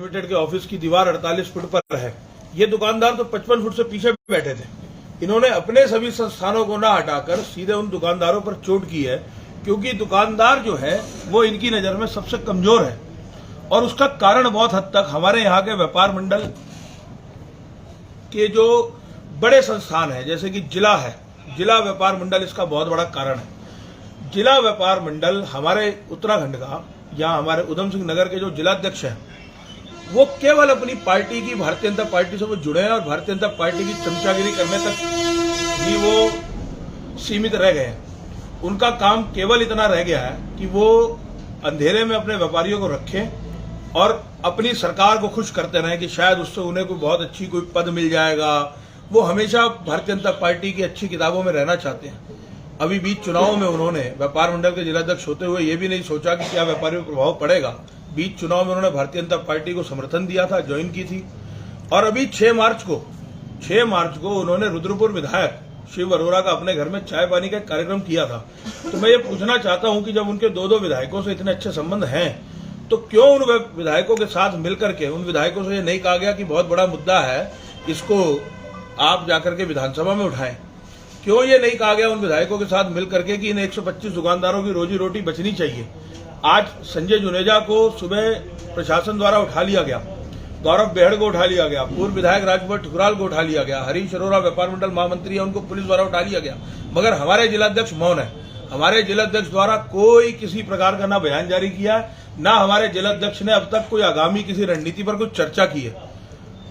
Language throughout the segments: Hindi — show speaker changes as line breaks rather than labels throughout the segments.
लिमिटेड के ऑफिस की दीवार 48 फुट पर है। ये दुकानदार तो 55 फुट से पीछे बैठे थे। इन्होंने अपने सभी संस्थानों को ना हटाकर सीधे उन दुकानदारों पर चोट की है, क्योंकि दुकानदार जो है वो इनकी नजर में सबसे कमजोर है। और उसका कारण बहुत हद तक हमारे यहाँ के व्यापार मंडल के जो बड़े संस्थान है, जैसे कि जिला है, जिला व्यापार मंडल इसका बहुत बड़ा कारण है। जिला व्यापार मंडल हमारे उत्तराखंड का या हमारे उधम सिंह नगर के जो जिलाध्यक्ष हैं, वो केवल अपनी पार्टी की भारतीय जनता पार्टी से वो जुड़े हैं और भारतीय जनता पार्टी की चमचागिरी करने तक ही वो सीमित रह गए हैं। उनका काम केवल इतना रह गया है कि वो अंधेरे में अपने व्यापारियों को रखें और अपनी सरकार को खुश करते रहें कि शायद उससे उन्हें कोई बहुत अच्छी कोई पद मिल जाएगा। वो हमेशा भारतीय जनता पार्टी की अच्छी किताबों में रहना चाहते हैं। अभी बीच चुनावों में उन्होंने व्यापार मंडल के जिलाध्यक्ष होते हुए ये भी नहीं सोचा कि क्या व्यापारियों पर प्रभाव पड़ेगा। बीच चुनाव में उन्होंने भारतीय जनता पार्टी को समर्थन दिया था, ज्वाइन की थी। और अभी 6 मार्च को उन्होंने रुद्रपुर विधायक शिव अरोरा का अपने घर में चाय पानी का कार्यक्रम किया था। तो मैं ये पूछना चाहता हूं कि जब उनके दो विधायकों से इतने अच्छे संबंध हैं, तो क्यों उन विधायकों के साथ मिलकर के उन विधायकों से ये नहीं कहा गया कि बहुत बड़ा मुद्दा है, इसको आप जाकर के विधानसभा में उठाएं? क्यों ये नहीं कहा गया उन विधायकों के साथ मिलकर के कि इन 125 दुकानदारों की रोजी रोटी बचनी चाहिए? आज संजय जुनेजा को सुबह प्रशासन द्वारा उठा लिया गया, गौरव बेहड़ को उठा लिया गया, पूर्व विधायक राजभर ठुकराल को उठा लिया गया, हरीश अरोरा व्यापार मंडल महामंत्री है, उनको पुलिस द्वारा उठा लिया गया, मगर हमारे जिलाध्यक्ष मौन है। हमारे जिलाध्यक्ष द्वारा कोई किसी प्रकार का ना बयान जारी किया है, ना हमारे जिलाध्यक्ष ने अब तक कोई आगामी किसी रणनीति पर कुछ चर्चा की है।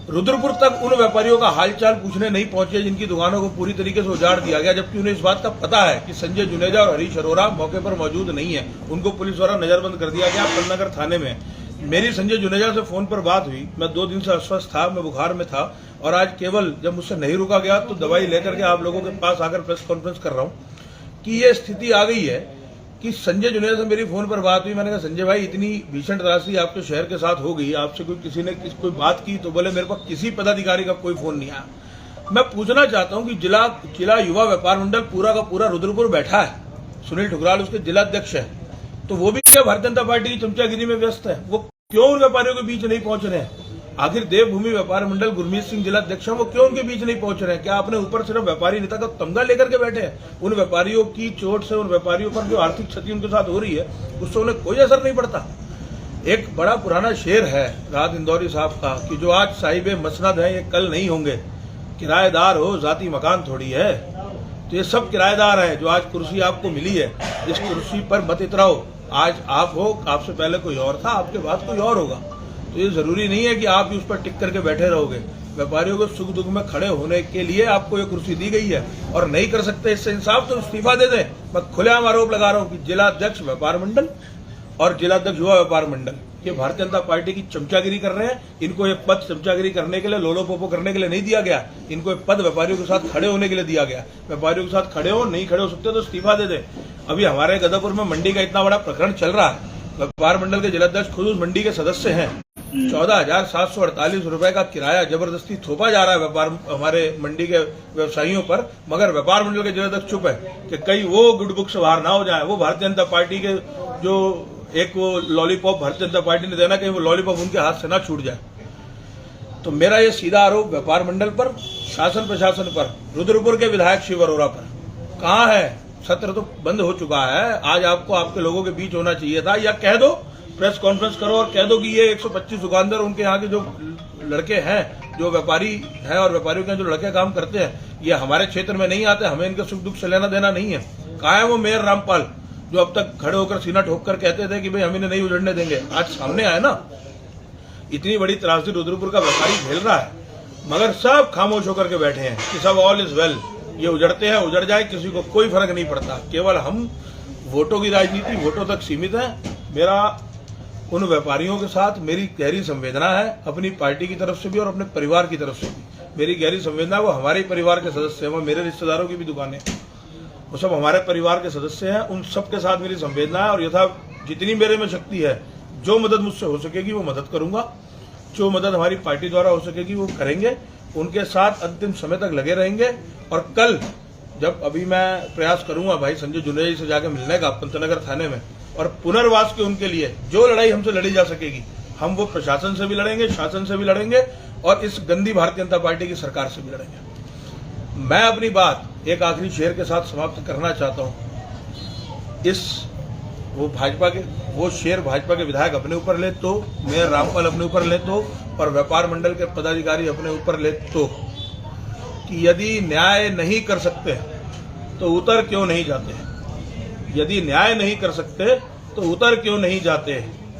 रुद्रपुर तक उन व्यापारियों का हालचाल पूछने नहीं पहुंचे जिनकी दुकानों को पूरी तरीके से उजाड़ दिया गया, जबकि उन्हें इस बात का पता है कि संजय जुनेजा और हरीश अरोरा मौके पर मौजूद नहीं है। उनको पुलिस द्वारा नजरबंद कर दिया गया कलनगर थाने में। मेरी संजय जुनेजा से फोन पर बात हुई। मैं 2 दिन से अस्वस्थ था, मैं बुखार में था, और आज केवल जब मुझसे नहीं रुका गया तो दवाई लेकर के आप लोगों के पास आकर प्रेस कॉन्फ्रेंस कर रहा हूं कि ये स्थिति आ गई है कि संजय जुनेजा से मेरी फोन पर बात हुई। मैंने कहा, संजय भाई, इतनी भीषण त्रासदी आपके शहर के साथ हो गई, आपसे किसी ने कोई बात की? तो बोले, मेरे पास किसी पदाधिकारी का कोई फोन नहीं आया। मैं पूछना चाहता हूं कि जिला युवा व्यापार मंडल पूरा का पूरा रुद्रपुर बैठा है, सुनील ठुकराल उसके जिलाध्यक्ष है, तो वो भी क्या भारतीय जनता पार्टी की चमचागिरी में व्यस्त है? वो क्यों उन व्यापारियों के बीच नहीं पहुंच रहे हैं? आखिर देवभूमि व्यापार मंडल गुरमीत सिंह जिलाध्यक्ष, वो क्यों उनके बीच नहीं पहुंच रहे हैं? क्या आपने ऊपर सिर्फ व्यापारी नेता का तमगा लेकर के बैठे हैं? उन व्यापारियों की चोट से, उन व्यापारियों पर जो आर्थिक क्षति उनके साथ हो रही है, उससे उन्हें कोई असर नहीं पड़ता। एक बड़ा पुराना शेर है राज इंदौरी साहब का कि जो आज साहिबे मसनद है, ये कल नहीं होंगे। किराएदार हो, जाती मकान थोड़ी है। तो ये सब किराएदार हैं। जो आज कुर्सी आपको मिली है, इस कुर्सी पर मत इतराओ। आज आप हो, आपसे पहले कोई और था, आपके बाद कोई और होगा। तो ये जरूरी नहीं है कि आप भी उस पर टिक करके बैठे रहोगे। व्यापारियों को सुख दुख में खड़े होने के लिए आपको ये कुर्सी दी गई है, और नहीं कर सकते इससे इंसाफ तो इस्तीफा दे दें। मैं खुलेआम आरोप लगा रहा हूं कि जिलाध्यक्ष व्यापार मंडल और जिलाध्यक्ष युवा व्यापार मंडल ये भारतीय जनता पार्टी की चमचागिरी कर रहे हैं। इनको ये पद चमचागिरी करने के लिए, लोलो पोपो करने के लिए नहीं दिया गया। इनको ये पद व्यापारियों के साथ खड़े होने के लिए दिया गया। व्यापारियों के साथ खड़े हो, नहीं खड़े हो सकते तो इस्तीफा दे दें। अभी हमारे गदरपुर में मंडी का इतना बड़ा प्रकरण चल रहा है, व्यापार मंडल के जिलाध्यक्ष खुद उस मंडी के सदस्य हैं। 14,748 रुपए का किराया जबरदस्ती थोपा जा रहा है व्यापार हमारे मंडी के व्यवसायियों पर, मगर व्यापार मंडल के जिलाध्यक्ष चुप है कि कहीं वो गुड बुक से बाहर ना हो जाए। वो भारतीय जनता पार्टी के जो एक वो लॉलीपॉप भारतीय जनता पार्टी ने देना, कहीं वो लॉलीपॉप उनके हाथ से ना छूट जाए। तो मेरा ये सीधा आरोप व्यापार मंडल पर, शासन प्रशासन पर, रुद्रपुर के विधायक शिव अरोरा पर। कहाँ है? सत्र तो बंद हो चुका है। आज आपको आपके लोगों के बीच होना चाहिए था, या कह दो, प्रेस कॉन्फ्रेंस करो और कह दो कि ये 125 दुकानदार, उनके यहाँ के जो लड़के हैं, जो व्यापारी हैं और व्यापारियों के जो लड़के काम करते हैं, ये हमारे क्षेत्र में नहीं आते, हमें इनके सुख दुख से लेना देना नहीं है। कहाँ है वो मेयर रामपाल जो अब तक खड़े होकर सीना ठोक कर कहते थे कि भाई हम इन्हें नहीं उजड़ने देंगे? आज सामने आए ना, इतनी बड़ी त्रासदी रुद्रपुर का व्यापारी झेल रहा है, मगर सब खामोश होकर के बैठे हैं कि सब ऑल इज वेल, ये उजड़ते हैं, उजड़ जाए, किसी को कोई फर्क नहीं पड़ता। केवल हम वोटों की राजनीति, वोटों तक सीमित है। मेरा उन व्यापारियों के साथ मेरी गहरी संवेदना है, अपनी पार्टी की तरफ से भी और अपने परिवार की तरफ से भी मेरी गहरी संवेदना। वो हमारे परिवार के सदस्य हैं, वो मेरे रिश्तेदारों की भी दुकानें, वो सब हमारे परिवार के सदस्य हैं। उन सब के साथ मेरी संवेदना है, और यथा जितनी मेरे में शक्ति है, जो मदद मुझसे हो सकेगी वो मदद करूंगा। जो मदद हमारी पार्टी द्वारा हो सकेगी वो करेंगे। उनके साथ अंतिम समय तक लगे रहेंगे। और कल जब अभी मैं प्रयास करूंगा भाई संजय जुनेजा जी से जाकर मिलने का पंतनगर थाने में, और पुनर्वास के उनके लिए जो लड़ाई हमसे लड़ी जा सकेगी हम वो प्रशासन से भी लड़ेंगे, शासन से भी लड़ेंगे और इस गंदी भारतीय जनता पार्टी की सरकार से भी लड़ेंगे। मैं अपनी बात एक आखिरी शेर के साथ समाप्त करना चाहता हूं। वो शेर भाजपा के विधायक अपने ऊपर ले तो, मेयर रामपाल अपने ऊपर ले तो, और व्यापार मंडल के पदाधिकारी अपने ऊपर ले तो, कि यदि न्याय नहीं कर सकते तो उतर क्यों नहीं जाते। यदि न्याय नहीं कर सकते तो उतर क्यों नहीं जाते।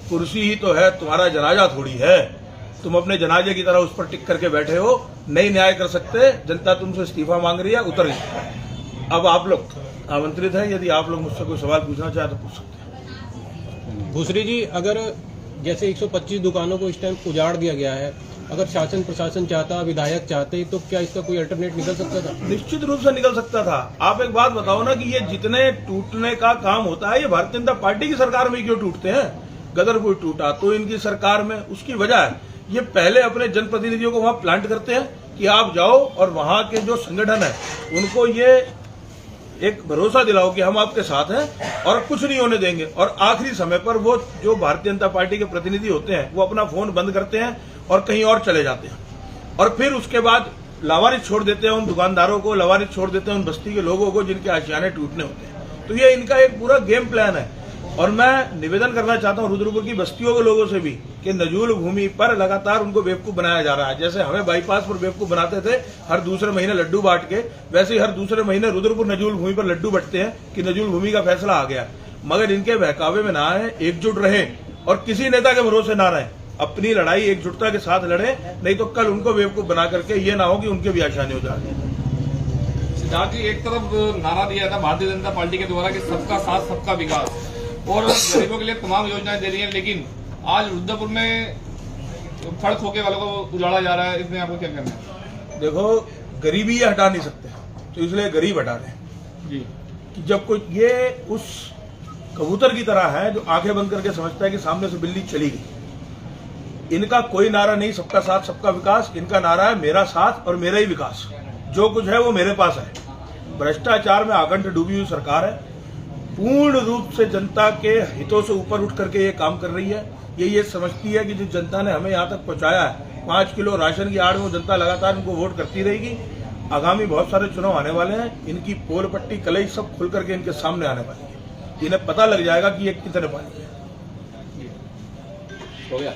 कुर्सी ही तो है, तुम्हारा जनाजा थोड़ी है। तुम अपने जनाजे की तरह उस पर टिक करके बैठे हो। नहीं न्याय कर सकते, जनता तुमसे इस्तीफा मांग रही है, उतर गई। अब आप लोग आमंत्रित हैं, यदि आप लोग मुझसे कोई सवाल पूछना चाहे तो पूछ सकते हैं।
भूसरी जी, अगर जैसे 125 दुकानों को इस टाइम उजाड़ दिया गया है, अगर शासन प्रशासन चाहता, विधायक चाहते, तो क्या इसका कोई अल्टरनेट निकल सकता था?
निश्चित रूप से निकल सकता था। आप एक बात बताओ ना, कि ये जितने टूटने का काम होता है, ये भारतीय जनता पार्टी की सरकार में क्यों टूटते हैं। गदरपुर टूटा तो इनकी सरकार में, उसकी वजह है ये पहले अपने जनप्रतिनिधियों को वहां प्लांट करते हैं कि आप जाओ और वहां के जो संगठन है उनको ये एक भरोसा दिलाओ कि हम आपके साथ हैं और कुछ नहीं होने देंगे। और आखिरी समय पर वो जो भारतीय जनता पार्टी के प्रतिनिधि होते हैं वो अपना फोन बंद करते हैं और कहीं और चले जाते हैं, और फिर उसके बाद लावारिस छोड़ देते हैं उन दुकानदारों को, लावारिस छोड़ देते हैं उन बस्ती के लोगों को जिनके आशियाने टूटने होते हैं। तो ये इनका एक पूरा गेम प्लान है। और मैं निवेदन करना चाहता हूं रुद्रपुर की बस्तियों के लोगों से भी कि नजूल भूमि पर लगातार उनको बेवकूफ बनाया जा रहा है। जैसे हमें बाईपास पर बेवकूफ बनाते थे हर दूसरे महीने लड्डू बांट के, वैसे ही हर दूसरे महीने रुद्रपुर नजूल भूमि पर लड्डू बंटते हैं कि नजूल भूमि का फैसला आ गया। मगर इनके बहकावे में ना आए, एकजुट रहे और किसी नेता के भरोसे ना रहे। अपनी लड़ाई एकजुटता के साथ लड़े, नहीं तो कल उनको बेवकूफ बना करके ये ना हो कि उनके भी आसानी हो जाए।
सिद्धार्थ जी, एक तरफ नारा दिया था भारतीय जनता पार्टी के द्वारा कि सबका साथ सबका विकास और गरीबों के लिए तमाम योजनाएं दे रही हैं, लेकिन आज रुद्रपुर में फर्क होके वालों को उजाड़ा जा रहा है, इसमें आपको क्या कहना है?
देखो, गरीबी ये हटा नहीं सकते, तो इसलिए गरीब हटा रहे
जी।
कि जब कोई ये उस कबूतर की तरह है जो आंखें बंद करके समझता है कि सामने से बिल्ली चली गई। इनका कोई नारा नहीं सबका साथ सबका विकास, इनका नारा है मेरा साथ और मेरा ही विकास। जो कुछ है वो मेरे पास है। भ्रष्टाचार में आकंठ डूबी हुई सरकार है, पूर्ण रूप से जनता के हितों से ऊपर उठ करके ये काम कर रही है। ये समझती है कि जिस जनता ने हमें यहाँ तक पहुंचाया है, 5 किलो राशन की आड़ में जनता लगातार इनको वोट करती रहेगी। आगामी बहुत सारे चुनाव आने वाले हैं, इनकी पोल पट्टी कलई सब खुल करके इनके सामने आने वाली है। इन्हें पता लग जाएगा कि ये कितने पानी है।
हो गया।